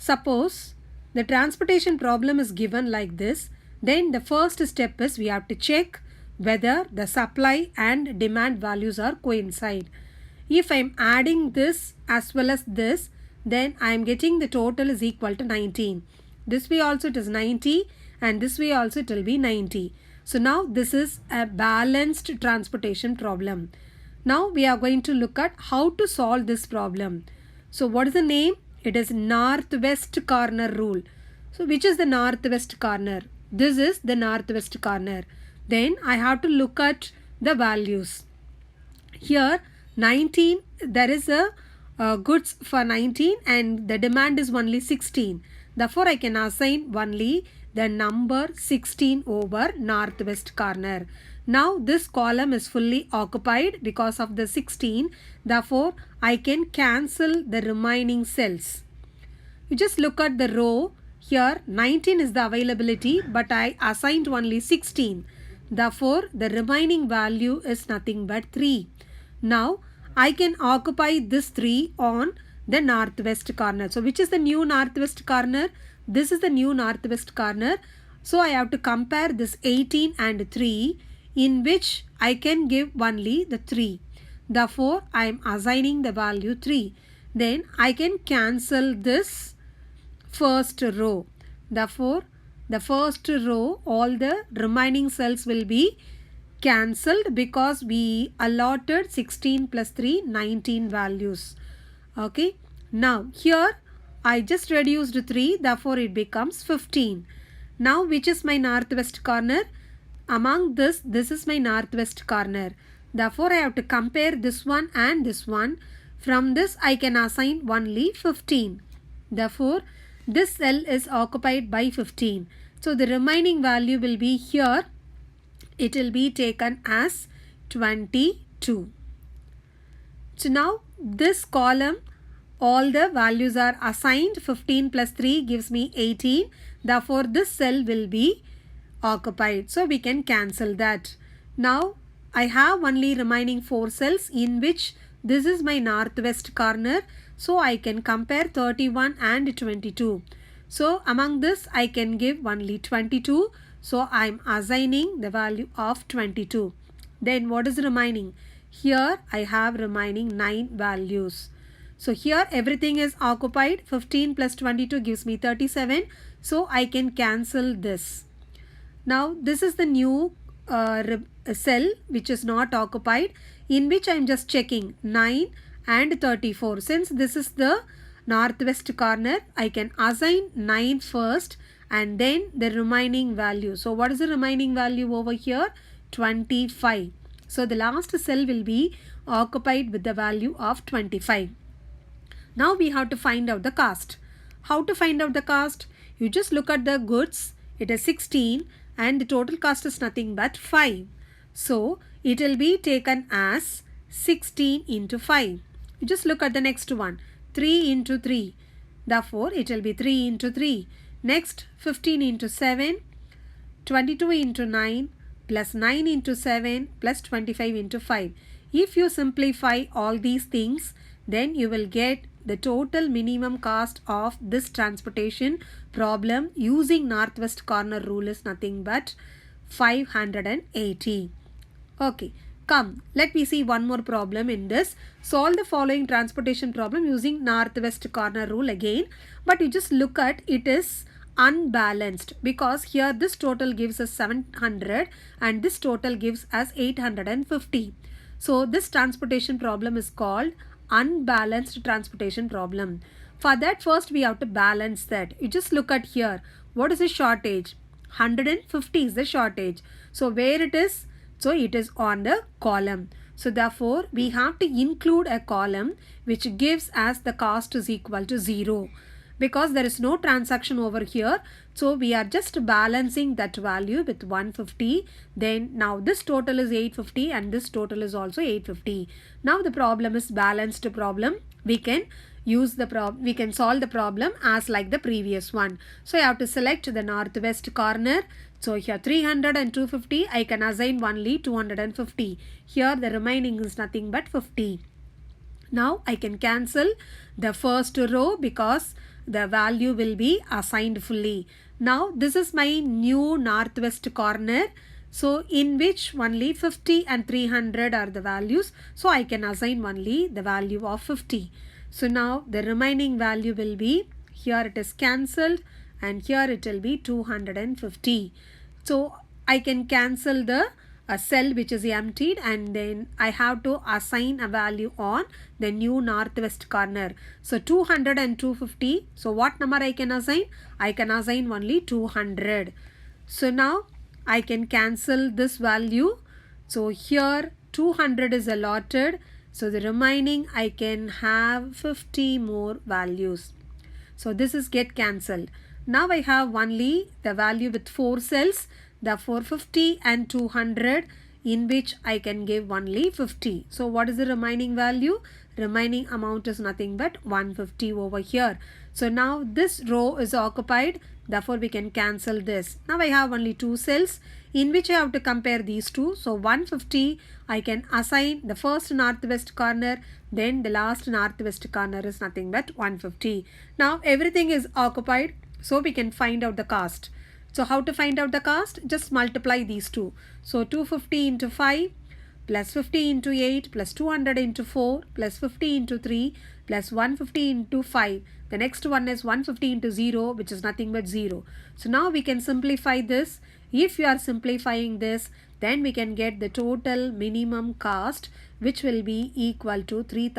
Suppose the transportation problem is given like this, then the first step is we have to check whether the supply and demand values are coincide. If I am adding this as well as this, then I am getting the total is equal to 19. This way also it is 90 and this way also it will be 90. So now this is a balanced transportation problem. Now we are going to look at how to solve this problem. So what is the name? It is northwest corner rule. So which is the northwest corner? This is the northwest corner. Then I have to look at the values. Here 19, there is a goods for 19 and the demand is only 16. Therefore I can assign only the number 16 over northwest corner. Now this column is fully occupied because of the 16. Therefore I can cancel the remaining cells. You just look at the row. Here 19 is the availability, but I assigned only 16. Therefore the remaining value is nothing but 3. Now I can occupy this 3 on the northwest corner. So which is the new northwest corner? This is the new northwest corner. So I have to compare this 18 and 3, in which I can give only the 3. Therefore I am assigning the value 3. Then I can cancel this first row. Therefore the first row, all the remaining cells will be cancelled because we allotted 16 plus 3, 19 values. Okay. Now here I just reduced 3, therefore it becomes 15. Now which is my northwest corner? Among this is my northwest corner. Therefore I have to compare this one and this one. From this I can assign only 15. Therefore this cell is occupied by 15. So the remaining value will be here. It will be taken as 22. So now this column, all the values are assigned. 15 plus 3 gives me 18. Therefore this cell will be occupied. So we can cancel that. Now I have only remaining 4 cells, in which this is my northwest corner. So I can compare 31 and 22. So among this I can give only 22. So I am assigning the value of 22. Then what is remaining? Here I have remaining 9 values. So here everything is occupied. 15 plus 22 gives me 37. So I can cancel this. Now this is the new cell which is not occupied, in which I am just checking 9 and 34. Since this is the northwest corner, I can assign 9 first and then the remaining value. So what is the remaining value over here? 25. So the last cell will be occupied with the value of 25. Now we have to find out the cost. How to find out the cost? You just look at the goods. It is 16 and the total cost is nothing but 5. So it will be taken as 16 into 5. You just look at the next one. 3 into 3. Therefore it will be 3 into 3. Next 15 into 7. 22 into 9 plus 9 into 7 plus 25 into 5. If you simplify all these things, then you will get the total minimum cost of this transportation problem using northwest corner rule is nothing but 580. Okay, come, let me see one more problem in this. Solve the following transportation problem using northwest corner rule again, but you just look at it is unbalanced because here this total gives us 700 and this total gives us 850. So this transportation problem is called unbalanced transportation problem. For that, first we have to balance that. You just look at here. What is the shortage? 150 is the shortage. So where it is? So it is on the column. So therefore we have to include a column which gives us the cost is equal to 0. Because there is no transaction over here, so we are just balancing that value with 150. Then now this total is 850 and this total is also 850. Now the problem is balanced problem. We can use the we can solve the problem as like the previous one. So I have to select the northwest corner. So here 300 and 250, I can assign only 250. Here the remaining is nothing but 50. Now I can cancel the first row because the value will be assigned fully. Now this is my new northwest corner. So in which only 50 and 300 are the values. So I can assign only the value of 50. So now the remaining value will be, here it is cancelled and here it will be 250. So I can cancel the cell which is emptied, and then I have to assign a value on the new northwest corner. So 200 and 250. So what number I can assign? I can assign only 200. So now I can cancel this value. So here 200 is allotted. So the remaining I can have 50 more values. So this is get cancelled. Now I have only the value with 4 cells. Therefore 50 and 200, in which I can give only 50. So what is the remaining value? Remaining amount is nothing but 150 over here. So now this row is occupied. Therefore we can cancel this. Now I have only 2 cells in which I have to compare these two. So 150 I can assign the first northwest corner, then the last northwest corner is nothing but 150. Now everything is occupied, so we can find out the cost. So how to find out the cost? Just multiply these two. So 250 into 5 plus 50 into 8 plus 200 into 4 plus 50 into 3 plus 150 into 5. The next one is 150 into 0, which is nothing but 0. So now we can simplify this. If you are simplifying this, then we can get the total minimum cost, which will be equal to 3000.